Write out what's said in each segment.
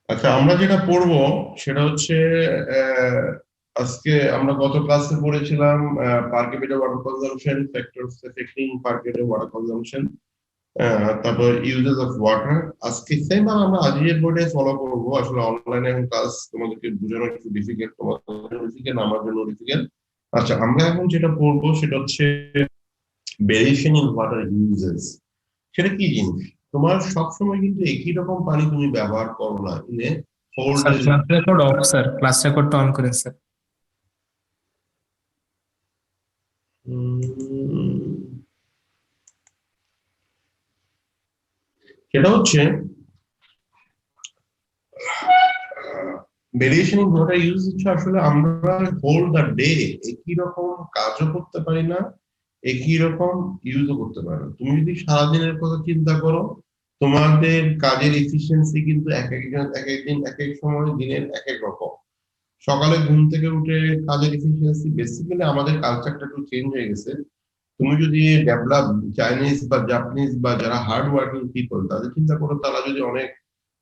আচ্ছা, আমরা যেটা পড়বো সেটা হচ্ছে আহ, আজকে আমরা গত ক্লাসে পড়েছিলাম পার capital water consumption, factors affecting পার ক্যাপিটা ওয়াটার কনজাম্পশন, তারপর ইউজেস অফ ওয়াটার। আজকে সেম আমরা আজকের বোর্ডে ফলো করবো। আসলে অনলাইনে এখন ক্লাস তোমাদেরকে বোঝানো একটু ডিফিকাল্ট, তোমাদের ডিফিকাল্ট, আমার জন্য ডিফিকাল্ট। আচ্ছা, আমরা এখন যেটা পড়বো সেটা হচ্ছে ভেরিয়েশন ইন ওয়াটার ইউজেস। সেটা কি জিনিস? তোমার সবসময় কিন্তু একই রকম পানি তুমি ব্যবহার করো না in a whole sir day. Class record off, sir class রেকর্ডটা অন করেন স্যার। সেটা হচ্ছে ভেরিয়েশন ইন ওয়াটার ইউজ হচ্ছে আসলে আমরা হোল দ্য ডে একই রকম কাজও করতে পারি না, একই রকম ইউজও করতে পারি না। তুমি যদি সারাদিনের কথা চিন্তা করো, তোমাদের কাজের এফিসিয়েন্সি কিন্তু এক একজন এক একদিন এক এক সময় দিনের এক এক রকম। সকালে ঘুম থেকে উঠে কাজের এফিসিয়েন্সি, বেসিক্যালি আমাদের কালচারটা একটু চেঞ্জ হয়ে গেছে। তুমি যদি ডেভেলপ চাইনিজ বা জাপানিজ বা যারা হার্ড ওয়ার্কিং পিপল তাদের চিন্তা করো, তারা যদি অনেক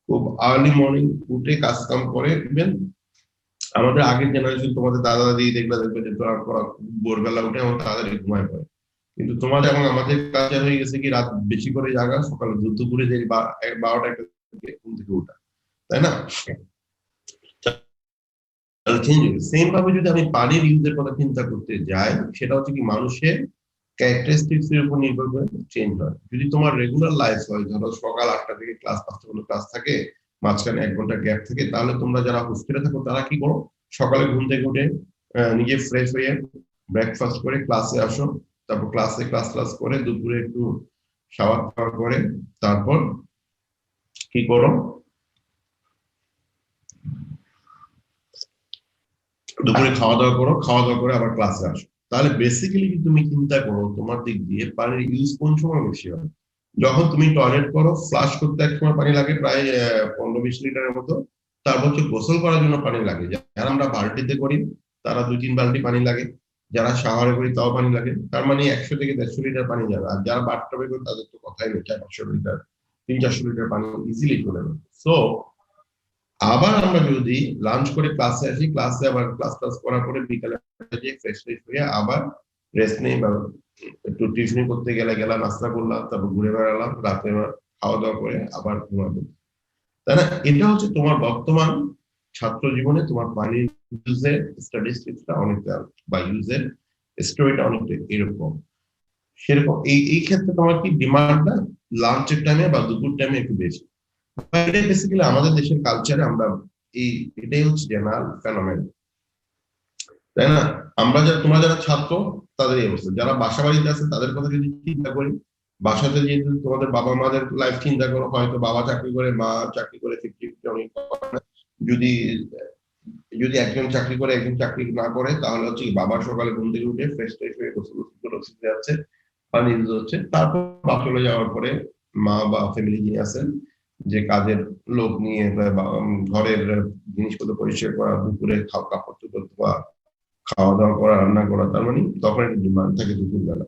খুব আর্লি মর্নিং উঠে কাজ কাম করে, ইভেন আমাদের আগের জেনারেশন, তোমাদের দাদা দাদি দেখবে যে তোরা ভোরবেলা উঠে আমার তাড়াতাড়ি ঘুমায় পড়ে। কিন্তু তোমাদের এবং আমাদের কালচার হয়ে গেছে কি রাত বেশি করে জাগা, সকালে দুপুরে যে 12টা 1টা ঘুম থেকে উঠা, তাই না? চেঞ্জ হয়ে গেছে। সেম ভাবে যদি আমি পানির ইউজের কথা চিন্তা করতে যাই, সেটা হচ্ছে কি মানুষের ক্যারেক্টারিস্টিক্স এর উপর নির্ভর করে চেঞ্জ হয়। যদি তোমার রেগুলার লাইফ হয়, ধরো সকাল 8টা থেকে ক্লাস 5টা পর্যন্ত ক্লাস থাকে, মাঝখানে 1 ঘন্টা গ্যাপ থাকে, তাহলে তোমরা যারা হোস্টেলে থাকো তারা কি করো? সকালে ঘুম থেকে উঠে নিজে ফ্রেশ হয়ে ব্রেকফাস্ট করে ক্লাসে আসো, তারপর ক্লাসে ক্লাস ক্লাস করে দুপুরে একটু শাওয়ার টাওয়ার করে, তারপর কি করো? দুপুরে খাওয়া দাওয়া করো, খাওয়া দাওয়া করে আবার ক্লাসে আসো। তাহলে বেসিক্যালি যদি তুমি চিন্তা করো তোমার দিক দিয়ে পানির ইউজ কোন সময় বেশি হয়? যখন তুমি টয়লেট করো, ফ্লাশ করতে এক সময় পানি লাগে প্রায় 15-20 লিটারের মতো। তারপর হচ্ছে গোসল করার জন্য পানি লাগে, যারা আমরা বালতিতে করি তারা 2-3 বালতি পানি লাগে, যারা শাওয়ারে করি তাও পানি লাগে। তার মানে 100 থেকে 150 লিটার পানি যাবে। আর যারা বাথটবে করি তাদের তো কথাই নেই, 400-500 লিটার, 300-400 লিটার পানি ইজিলি চলে যাবে। সো আবার আমরা যদি লাঞ্চ করে ক্লাসে আসি, ক্লাসে আবার ক্লাস ক্লাস করার পরে বিকালে ফ্রেশ ফ্রেশ হয়ে আবার রেস্ট নেই, বা একটু টিউশনি করতে গেলাম, নাস্তা করলাম, তারপর ঘুরে বেড়ালাম, রাতে আবার খাওয়া দাওয়া করে আবার ঘুমাবো, তাই না? এটা হচ্ছে তোমার বর্তমান ছাত্র জীবনে তোমার পানির ইউজের স্ট্যাটিস্টিক্সটা অনেকটা, বা ইউজের স্টোরিটা অনেকটা এরকম। সেরকম এই ক্ষেত্রে তোমার কি ডিমান্ডটা লাঞ্চের টাইমে বা দুপুর টাইমে একটু বেশি। এটাই বেসিক্যালি আমাদের দেশের কালচারে আমরা এই, এটাই হচ্ছে জেনারেল ফেনোমেন, তাই না? আমরা যারা, তোমরা যারা ছাত্র তাদের এই অবস্থা, যারা বাসা বাড়িতে আছে তাদের কথা যদি চিন্তা করি, বাসাতে যেহেতু তোমাদের বাবা মাদের লাইফ চিন্তা করো, হয়তো বাবা চাকরি করে, মা চাকরি করে, 50-50 অনেক করে না। যদি যদি একজন চাকরি করে একজন চাকরি না করে, তাহলে হচ্ছে কি বাবার সকালে ঘুম থেকে উঠে ফ্রেশ ট্রেশ হয়ে গোসল করে অফিসে যাচ্ছে, পানি ইউজ হচ্ছে। তারপর বাপ চলে যাওয়ার পরে মা বা ফ্যামিলি যিনি আছেন, যে কাজের লোক নিয়ে বা ঘরের জিনিসপত্র পরিষ্কার করা, দুপুরে খাওয়া, কাপড় চোপড় ধোয়া, খাওয়া দাওয়া করা, রান্না করা, তার মানে তখন একটা ডিমান্ড থাকে দুপুর বেলা।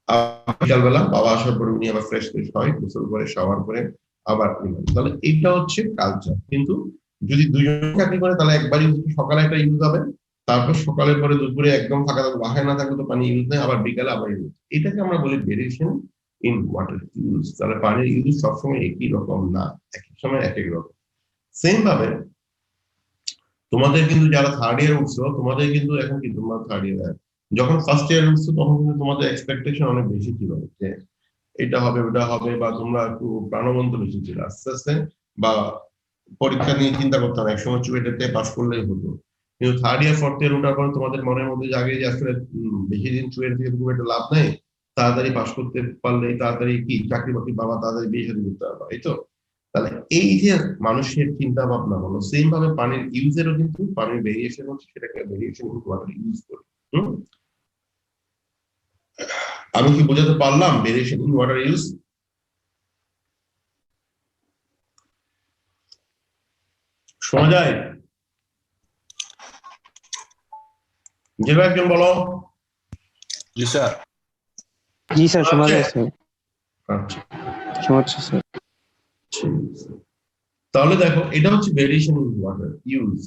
আর বিকালবেলা বাবা আসার পরে উনি আবার ফ্রেশ ফ্রেশ হয়, গোসল করে শাওয়ার করে আবার ডিমান্ড। তাহলে এইটা হচ্ছে কালচার। কিন্তু যদি দুজন চাকরি করে তাহলে একবারই সকালে একটা ইউজ হবে, তারপর সকালের পরে দুপুরে একদম ফাঁকা থাকবে, বাসায় না থাকলে তো পানি ইউজ নেই, আবার বিকালে আবার ইউজ। এটাকে আমরা বলি ভেরিয়েশন ইন ওয়াটার ইউজ। তাহলে পানির ইউজ সবসময় একই রকম না, এক এক সময় এক এক রকম। সেম ভাবে তোমাদের কিন্তু যারা থার্ড ইয়ার উঠছো, তোমাদের কিন্তু এখন কি তোমরা থার্ড ইয়ার, যখন ফার্স্ট ইয়ার উঠছো তখন কিন্তু তোমাদের এক্সপেকটেশন অনেক বেশি ছিল যে এটা হবে ওটা হবে, বা তোমরা একটু প্রাণবন্ত বেশি ছিল। আস্তে আস্তে বা পরীক্ষা নিয়ে চিন্তা করতাম, একসময় চুয়েটাতে পাশ করলেই হতো। কিন্তু থার্ড ইয়ার ফোর্থ ইয়ার ওঠার পর তোমাদের মনের মধ্যে জাগে যে আসলে বেশি দিন চুয়েট থেকে খুব একটা লাভ নেই, তাড়াতাড়ি পাশ করতে পারলেই তাড়াতাড়ি কি চাকরি বাকরি পাবা, তাড়াতাড়ি বিয়ে শাদী করতে পারবা, এই তো। তাহলে এই যে মানুষের চিন্তা ভাবনা বলো, সেম ভাবে পানির ইউজেরও কিন্তু পানির ভেরিয়েশন হচ্ছে, সেটাকে ভেরিয়েশন ওয়াটার ইউজ করি। হম আমি কি বোঝাতে পারলাম ভেরিয়েশন ইন ওয়াটার ইউজ? শোনা যায়? যে একজন বলো। জি স্যার। জি স্যার, শোনা শোনা যাচ্ছে? যায় স্যার। আচ্ছা, শোনা যাচ্ছে স্যার। ঠিক আছে। তাহলে দেখো এটা হচ্ছে ভেরিয়েশন ইন ওয়াটার ইউজ।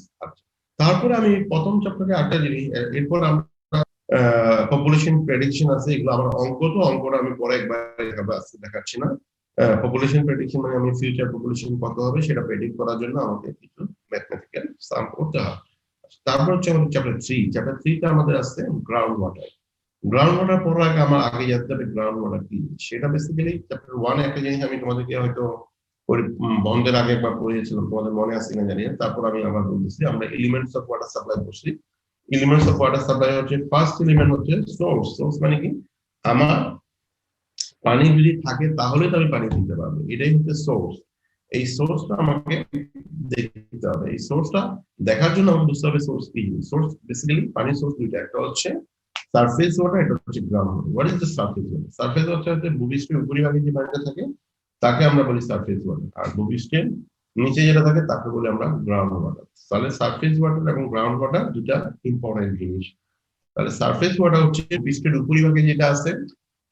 তারপরে আমি প্রথম চ্যাপ্টারে আটটা জিনিস, এরপর আমরা পপুলেশন প্রেডিকশন আছে, এগুলো আমার অঙ্কটা আমি পরে একবার দেখাচ্ছি না। পপুলেশন প্রেডিকশন মানে আমি ফিউচার পপুলেশন কত হবে সেটা প্রেডিক্ট করার জন্য আমাকে কিছু ম্যাথমেটিক্যাল সাম করতে হবে। তারপর হচ্ছে আমাদের চ্যাপ্টার 3 তে আমাদের আছে গ্রাউন্ড ওয়াটার। গ্রাউন্ড ওয়াটার পড়ার আগে আমার আগে জানতে হবে গ্রাউন্ড ওয়াটার কি। সেটা বেসিক্যালি চ্যাপ্টার 1 একটা জিনিস আমি তোমাদেরকে হয়তো বন্ধের আগে একবার পড়িয়েছিলাম, তোমাদের মনে আছে কিনা জানি না। তারপর আমি আবার বলতেছি, আমরা এলিমেন্টস অফ ওয়াটার সাপ্লাই করছি। এলিমেন্টস অফ ওয়াটার সাপ্লাই হচ্ছে ফার্স্ট এলিমেন্ট হচ্ছে সোর্স। সোর্স মানে কি, আমার পানি যদি থাকে তাহলে তো আমি পানি দিতে পারবো, এটাই হচ্ছে সোর্স। এই সোর্সটা আমাকে দেখতে হবে। এই সোর্সটা দেখার জন্য আমাকে বুঝতে হবে সোর্স কি। সোর্স বেসিক্যালি পানির সোর্স দুইটা, একটা হচ্ছে সারফেস ওয়াটার, এটা হচ্ছে ground water. What is the surface water? Surface water হচ্ছে ভূপৃষ্ঠের উপরিভাগে যে পানিটা থাকে তাকে আমরা বলি সারফেস ওয়াটার, আর ভূপৃষ্ঠের নিচে যেটা থাকে তাকে বলি আমরা গ্রাউন্ড ওয়াটার। তাহলে সারফেস ওয়াটার এবং গ্রাউন্ড ওয়াটার দুটা ইম্পর্টেন্ট জিনিস। তাহলে সারফেস ওয়াটার হচ্ছে পৃষ্ঠের উপরিভাগে যেটা আছে,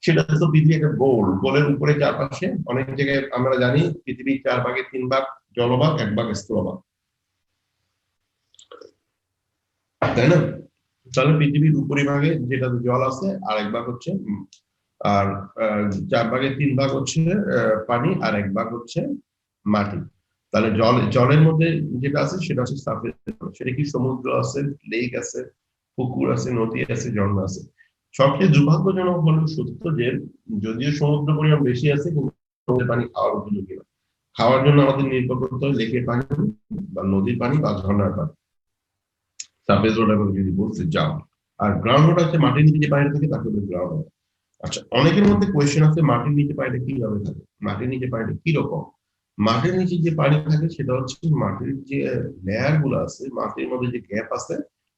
সেটা তো পৃথিবী একটা গোল, গোলের উপরে চারপাশে অনেক জায়গায় আমরা জানি পৃথিবীর 4 ভাগের 3 ভাগ জলভাগ, 1 ভাগ স্থলভাগ, তাই না? তাহলে পৃথিবীর উপরিভাগে যেটা জল আছে আর 1 ভাগ হচ্ছে আর 4 ভাগের 3 ভাগ হচ্ছে পানি, আর 1 ভাগ হচ্ছে মাটি। তাহলে জলের মধ্যে যেটা আছে সেটা হচ্ছে সারফেস। সেটা কি সমুদ্র আছে, লেক আছে, পুকুর আছে, নদী আছে, ঝর্ণা আছে। সবচেয়ে দুর্ভাগ্যজনক হলো সত্য যে যদিও সমুদ্র পরিমাণ বেশি আছে কিন্তু সমুদ্রের পানি খাওয়ার উপযোগী না। খাওয়ার জন্য আমাদের নির্ভর করতে হয় লেকের পানি বা নদীর পানি বা ঝর্ণার পানি, সারফেস ওয়াটার যদি বলতে যাও। আর গ্রাউন্ড ওয়াটার হচ্ছে মাটির নিচে যে পানিটা থাকে তাকে বলে গ্রাউন্ড ওয়াটার। আচ্ছা, অনেকের মধ্যে কোয়েশ্চেন আছে মাটির নিচে পানিটা কিভাবে থাকে, মাটির নিচে পানিটা কি রকম। মাটির নিচে যে পানি থাকে সেটা হচ্ছে মাটির যে লেয়ার গুলো আছে, মাটির মধ্যে যে গ্যাপ আছে,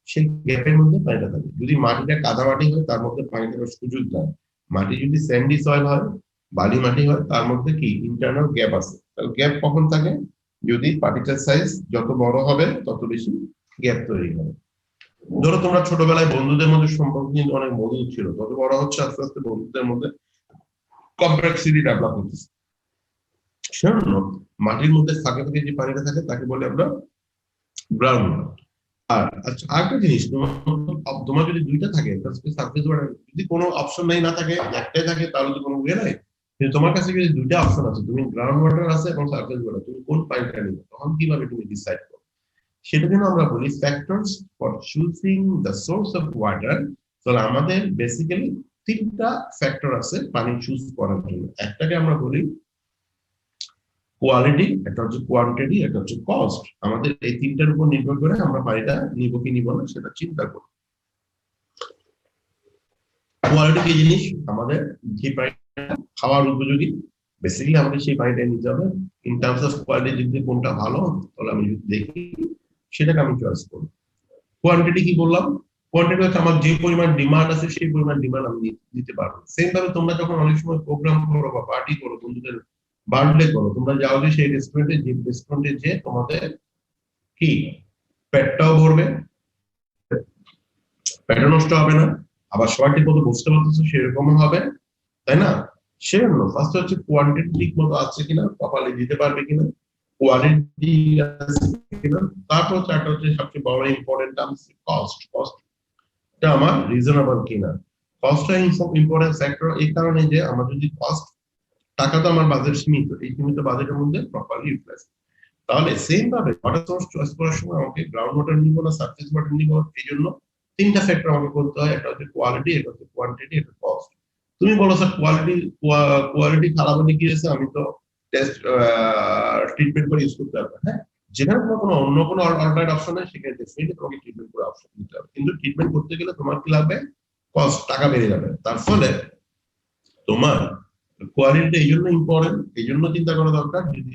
সেই গ্যাপের মধ্যে পানিটা থাকে। যদি মাটিটা কাদা মাটি হয় তার মধ্যে পানি থাকার সুযোগ নাই। মাটি যদি স্যান্ডি সয়েল হয়, বালি মাটি হয়, তার মধ্যে কি ইন্টারনাল গ্যাপ আছে। তাহলে গ্যাপ কখন থাকে? যদি পার্টিকেল সাইজ যত বড় হবে তত বেশি গ্যাপ তৈরি হবে। ধরো তোমরা ছোটবেলায় বন্ধুদের মধ্যে সম্পর্ক কিন্তু অনেক মধুর ছিল, তত বড় হচ্ছে আস্তে আস্তে বন্ধুদের মধ্যে কমপ্লেক্সিটি ডেভেলপ করতেছে। সেজন্য মাটির মধ্যে ফাঁকে ফাঁকে যে পানিটা থাকে তাকে বলে আমরা গ্রাউন্ড ওয়াটার। আর আচ্ছা, আরেকটা জিনিস, তোমার যদি দুইটা থাকে সারফেস ওয়াটার, যদি কোনো অপশন নাই না থাকে, একটাই থাকে, তাহলে তো কোনো ইয়ে নাই। কিন্তু তোমার কাছে যদি দুইটা অপশন আছে, তুমি গ্রাউন্ড ওয়াটার আছে এবং সারফেস ওয়াটার, তুমি কোন পানিটা নিবে, তখন কিভাবে তুমি ডিসাইড করো? সেটা জন্য আমরা বলি factors for choosing the source of water. তাহলে আমাদের বেসিক্যালি 3টা ফ্যাক্টর আছে পানি চুজ করার জন্য। একটাকে আমরা বলি কোয়ালিটি, একটা হচ্ছে কোয়ান্টিটি, একটা হচ্ছে কস্ট। আমাদের এই 3টার উপর নির্ভর করে আমরা পানিটা নিব কি নিব না সেটা চিন্তা করি। কোয়ালিটি কি জিনিস? আমাদের যে পানিটা খাওয়ার উপযোগী, বেসিক্যালি আমাদের সেই পানিটা নিতে হবে। ইন টার্মস অফ কোয়ালিটি যদি কোনটা ভালো, তাহলে আমি যদি দেখি সেটাকে আমি চয়েস করবো। কোয়ান্টিটি কি বললাম? কোয়ান্টিটি হচ্ছে আমার যে পরিমাণ ডিমান্ড আছে সেই পরিমাণ ডিমান্ড আমি দিতে পারবো। সেম ভাবে তোমরা যখন অনেক সময় প্রোগ্রাম করো বা পার্টি করো, বন্ধুদের বার্থডে করো, তোমরা যাও যে সেই রেস্টুরেন্টে যে তোমাদের কি পেটটাও ভরবে, পেটও নষ্ট হবে না, আবার সবাই ঠিক মতো বুঝতে পারতেছো সেরকমও হবে, তাই না? সেজন্য ফার্স্ট হচ্ছে কোয়ান্টিটি ঠিক মতো আছে কিনা, প্রপারলি দিতে পারবে কিনা, কোয়ালিটি আছে কিনা। তারপর চারটা হচ্ছে সবচেয়ে বড় ইম্পর্টেন্ট টার্ম কস্ট। কস্টটা আমার রিজনেবল কিনা। কস্টটা ইম্পর্টেন্ট ফ্যাক্টর এই কারণে যে আমার যদি কস্ট, টাকা তো আমার বাজেট সীমিত, এই সীমিত বাজেটের মধ্যে প্রপারলি ইউটিলাইজ। তাহলে সেম ভাবে ওয়াটার সোর্স চয়েস করার সময় আমাকে গ্রাউন্ড ওয়াটার নিব না সারফেস ওয়াটার নিব, এই জন্য 3টা ফ্যাক্টর আমাকে করতে হয়। একটা হচ্ছে কোয়ালিটি, একটা হচ্ছে কোয়ান্টিটি, একটা কস্ট। তুমি বলো স্যার কোয়ালিটি খারাপ হলে কি হয়েছে, আমি তো টেস্ট ট্রিটমেন্ট করে ইউজ করতে পারবো। হ্যাঁ, যেখানে তোমার কোনো অন্য কোনো অল্টারনেট অপশন নেই সেখানে ডেফিনেটলি তোমাকে ট্রিটমেন্ট করে অপশন নিতে হবে। কিন্তু ট্রিটমেন্ট করতে গেলে তোমার কি লাগবে? কস্ট, টাকা বেড়ে যাবে। তার ফলে তোমার কোয়ালিটি এই জন্য ইম্পর্টেন্ট, এই জন্য চিন্তা করা দরকার। যদি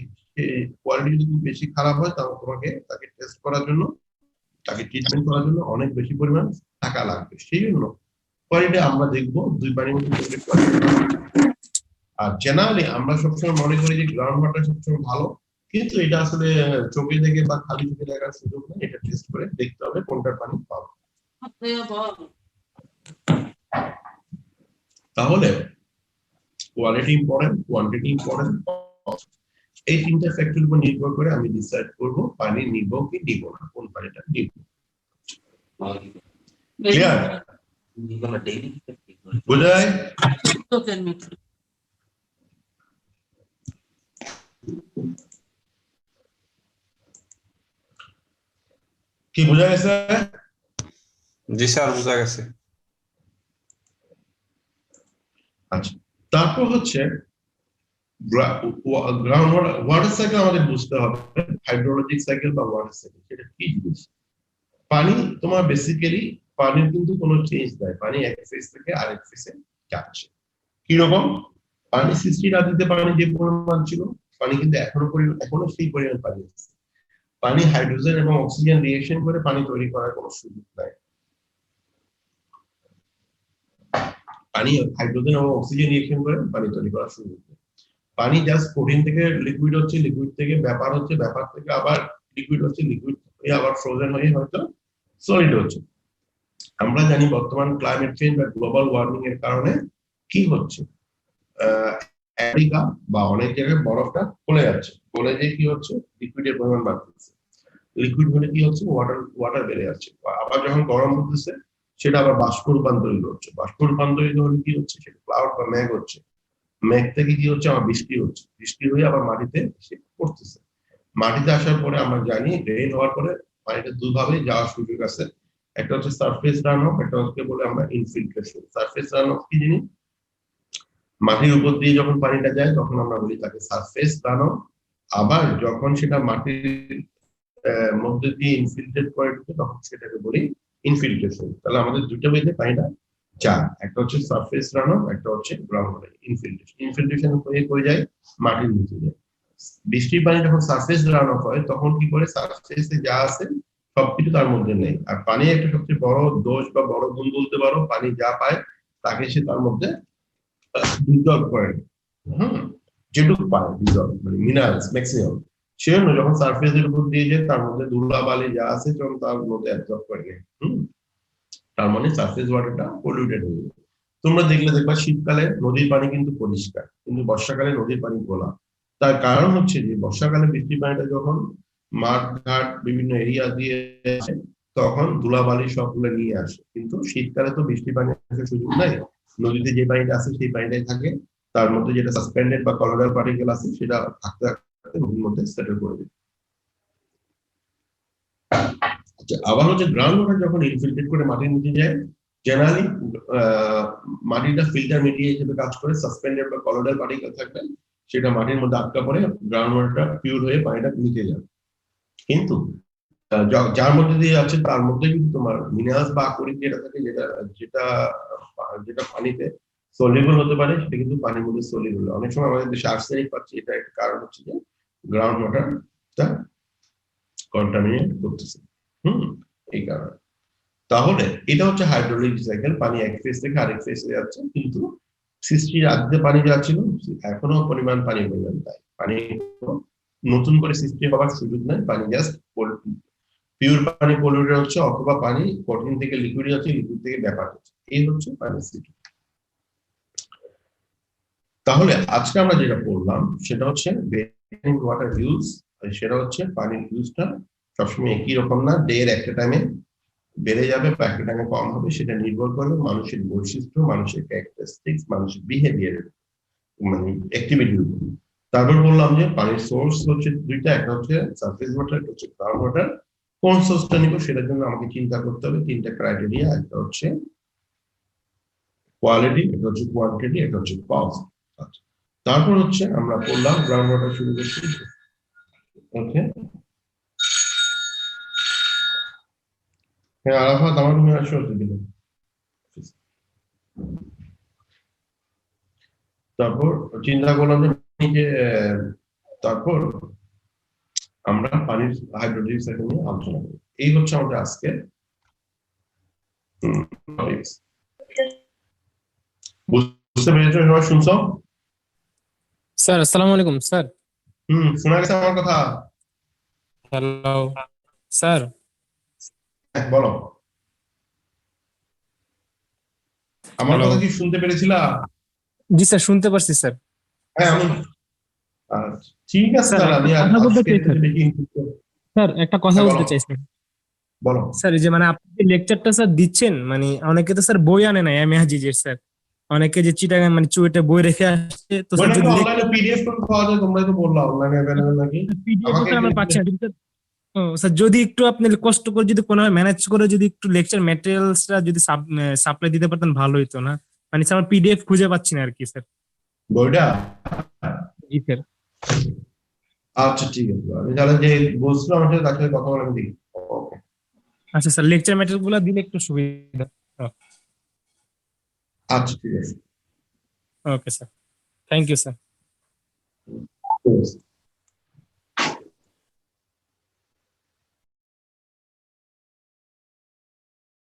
কোয়ালিটি যদি খুব বেশি খারাপ হয় তাহলে তোমাকে তাকে টেস্ট করার জন্য, তাকে ট্রিটমেন্ট করার জন্য অনেক বেশি পরিমাণ টাকা লাগবে। সেই জন্য কোয়ালিটি আমরা দেখবো দুই পানির মধ্যে কোয়ালিটি। আর জেনারেলি আমরা সবসময় মনে করি যে গ্রাউন্ড ওয়াটার সবসময় ভালো, কিন্তু এটা আসলে চোখে দেখে বা খালি চোখে দেখার সুযোগ নেই। এটা টেস্ট করে দেখতে হবে কোনটার পানি ভালো। তাহলে কোয়ালিটি ইম্পর্টেন্ট, কোয়ান্টিটি ইম্পর্টেন্ট, এই তিনটা ফ্যাক্টরের উপর নির্ভর করে আমি ডিসাইড করব পানি নিব কি নিব না, কোন পানিটা নিব। ক্লিয়ার? বোঝায়? কি বোঝা গেছে? জি স্যার, বোঝা গেছে। আচ্ছা, তারপর হচ্ছে গ্রাউন্ড ওয়াটার সাইকেল আমাদের বুঝতে হবে। হাইড্রোলজিক সাইকেল বা ওয়াটার সাইকেল সেটা কি জিনিস? পানি তোমার বেসিক্যালি পানির কিন্তু কোনো চেঞ্জ নাই, পানি এক ফেজ থেকে আরেক ফেজে যাচ্ছে। কিরকম? পানি সৃষ্টির আদিতে পানি যে পরিমাণ ছিল, পানি কিন্তু এখনো সেই পরিমাণ পানি আছে। পানি হাইড্রোজেন এবং অক্সিজেন রিয়েকশন করে পানি তৈরি করার কোনো সুযোগ নাই। পানি হাইড্রোজেন এবং অক্সিজেন রিয়েকশন করে পানি তৈরি করার সুযোগ নেই। পানি জাস্ট কঠিন থেকে লিকুইড হচ্ছে, লিকুইড থেকে ব্যাপার হচ্ছে, ব্যাপার থেকে আবার লিকুইড হচ্ছে, লিকুইড হয়ে আবার ফ্রোজেন হয়ে হয়তো সলিড হচ্ছে। আমরা জানি বর্তমান ক্লাইমেট চেঞ্জ বা গ্লোবাল ওয়ার্মিং এর কারণে কি হচ্ছে, আমেরিকা বা অনেক জায়গায় বরফটা গলে যাচ্ছে, গলে যে কি হচ্ছে লিকুইডের পরিমাণ বাড়তেছে। লিকুইড হলে কি হচ্ছে ওয়াটার বেড়ে যাচ্ছে, আবার যখন গরম হতেছে সেটা আবার বাষ্প রূপান্তরিত হচ্ছে, বাষ্প রূপান্তরিত হলে কি হচ্ছে সেটা ক্লাউড বা মেঘ হচ্ছে, মেঘ থেকে কি হচ্ছে আমার বৃষ্টি হচ্ছে, বৃষ্টি হয়ে আবার মাটিতে এসে পড়তেছে। মাটিতে আসার পরে আমরা জানি রেইন হওয়ার পরে পানিটা দুভাবে যাওয়ার সুযোগ আছে। একটা হচ্ছে সারফেস রান অফ, একটা হচ্ছে বলে আমরা ইনফিল্ট্রেশন। সারফেস রান অফ কি জিনিস? মাটির উপর দিয়ে যখন পানিটা যায় তখন আমরা বলি তাকে সারফেস রান অফ। আবার যখন সেটা মাটির মধ্যে দিয়ে ইনফিল্ট্রেট করে ঢুকে তখন সেটাকে বলি ইনফিল্ট্রেশন। তাহলে আমাদের দুটো ওয়েতে পানিটা যায়, একটা হচ্ছে সারফেস রান অফ, একটা হচ্ছে গ্রাউন্ড ইনফিল্ট্রেশন। ইনফিল্ট্রেশন হয়ে যায় মাটির নিচে যায়। বৃষ্টির পানি যখন সারফেস রান অফ হয় তখন কি করে সারফেসে যা আছে সবকিছু তার মধ্যে নেই। আর পানি একটা সবচেয়ে বড় দোষ বা বড় গুণ বলতে পারো, পানি যা পায় তাকে সে তার মধ্যে ডিজলভ করে। হম, যেটুকু পায় ডিজলভ মানে মিনারেলস ম্যাক্সিমাম, সেজন্য যখন সারফেসের উপর দিয়ে যায় তার মধ্যে ধুলাবালি যা আছে তখন তার মধ্যে অ্যাবজর্ব করে নেয়। তার মানে সারফেস ওয়াটারটা পলিউটেড হয়ে যায়। তোমরা দেখবা শীতকালে নদীর পানি কিন্তু পরিষ্কার, কিন্তু বর্ষাকালে নদীর পানি ঘোলা। তার কারণ হচ্ছে যে বর্ষাকালে বৃষ্টির পানিটা যখন মাঠ ঘাট বিভিন্ন এরিয়া দিয়ে আসে তখন ধুলাবালি সবগুলো নিয়ে আসে, কিন্তু শীতকালে তো বৃষ্টির পানি আসার সুযোগ নাই, নদীতে যে পানিটা আছে সেই পানিটাই থাকে, তার মধ্যে যেটা সাসপেন্ডেড বা কলোরাল পার্টিকেল আছে সেটা থাকতে থাকতে নদীর মধ্যে সেটেল করে দেয়। আচ্ছা, আবার হচ্ছে গ্রাউন্ড ওয়াটার যখন ইনফিল্ট্রেট করে মাটির নিচে যায় জেনারেলি মাটিটা ফিল্টার মিডিয়া হিসেবে কাজ করে, সাসপেন্ডেড বা কলোরাল পার্টিকেল থাকবে সেটা মাটির মধ্যে আটকা পড়ে গ্রাউন্ড ওয়াটারটা পিওর হয়ে পানিটা নিচে যাবে। কিন্তু যার মধ্যে দিয়ে যাচ্ছে তার মধ্যে কিন্তু তোমার মিনারেলস বা আকরিক যেটা থাকে, যেটা যেটা যেটা পানিতে সলিবল হতে পারে সেটা কিন্তু পানির মধ্যে সলিবল। অনেক সময় আমাদের দেশে আর্সেনিক পাচ্ছি, এটা একটা কারণ হচ্ছে যে গ্রাউন্ড ওয়াটারটা কন্টামিনেট করতেছে। এই কারণে। তাহলে এটা হচ্ছে হাইড্রোলিক সাইকেল, পানি এক ফেজ থেকে আরেক ফেজে যাচ্ছে, কিন্তু সৃষ্টির আগে পানি যাচ্ছিল এখনো পরিমাণ তাই পানি নতুন করে সৃষ্টি হওয়ার সুযোগ নাই, পানি জাস্ট পিওর পানি পলিউটেড হচ্ছে, অথবা পানি কঠিন থেকে লিকুইড হচ্ছে, লিকুইড থেকে ব্যাপার হচ্ছে, এই হচ্ছে পানি সৃষ্টি। তাহলে আজকে আমরা যেটা পড়লাম সেটা হচ্ছে ওয়াটার ইউজ, সেটা হচ্ছে পানির ইউজটা সবসময় একই রকম না, ডে এর একটা টাইমে বেড়ে যাবে বা একটা টাইমে কম হবে, সেটা নির্ভর করবে মানুষের বৈশিষ্ট্য, মানুষের ক্যারেক্টারিস্টিক্স, মানুষের বিহেভিয়ারের মানে অ্যাক্টিভিটির উপর। তারপর বললাম যে পানির সোর্স হচ্ছে দুইটা, একটা হচ্ছে সারফেস ওয়াটার, একটা হচ্ছে গ্রাউন্ড ওয়াটার। কোন সোর্সটা নিব সেটার জন্য আমাকে চিন্তা করতে হবে তিনটা ক্রাইটেরিয়া, একটা হচ্ছে কোয়ালিটি, এটা হচ্ছে কোয়ান্টিটি, এটা হচ্ছে কস্ট। আচ্ছা, তারপর হচ্ছে আমরা পড়লাম গ্রাউন্ড ওয়াটার শুরু করছি। ওকে, হ্যাঁ আরাফাত আমার রুমে আসো দিলে। তারপর চিন্তা করলাম যে তারপর আমরা পানির হাইড্রোলিক সাইকেল নিয়ে আলোচনা করব। এই হচ্ছে আমাদের আজকে বুঝতে পেরেছো? সবাই শুনছো? স্যার আসসালামু আলাইকুম স্যার। শোনা গেছে আমার কথা? Hello sir. বলো, আমার হ্যালো। কথা কি শুনতে পেরেছিলা? জি স্যার, শুনতে পারছি স্যার। হ্যাঁ আমি, আচ্ছা ঠিক আছে স্যার, তাহলে আমি একটা কথা বলতে আজকে চাই, স্যার। দেখি include করবো। স্যার একটা কথা হ্যাঁ, বলতে বলো চাইছিলাম। বলো। স্যার এই যে মানে আপনি যে লেকচারটা স্যার দিচ্ছেন, মানে অনেকে তো স্যার বই আনে না এমএ হাজিজের স্যার, অনেকে যে চিটাগাং মানে চুয়েটে বই রেখে আসছে, তো ওই স্যার নাকি যদি অনলাইনে পিডিএফ করে পাওয়া যায়, তোমরাই তো বললা অনলাইনে অ্যাভেলেবেল নাকি। পিডিএফ আমাকে স্যার একদিন আমরা পাচ্ছি না, কিন্তু স্যার স্যার যদি একটু আপনি কষ্ট করে যদি কোনো ম্যানেজ করে যদি একটু লেকচার ম্যাটেরিয়ালসটা যদি সাপ্লাই দিতে পারতেন ভালো হতো না, মানে স্যার আমার পিডিএফ খুঁজে পাচ্ছি না আর কি স্যার। বইটা। জি স্যার। আচ্ছা ঠিক আছে, আমি তাহলে যে বলছিলাম আমার সাথে তার সাথে কথা বলে আমি দেখি। ওকে। আচ্ছা স্যার, লেকচার ম্যাটেরিয়াল গুলো দিলে একটু সুবিধা। আচ্ছা ঠিক আছে। Okay sir, thank you sir. ঠিক আছে।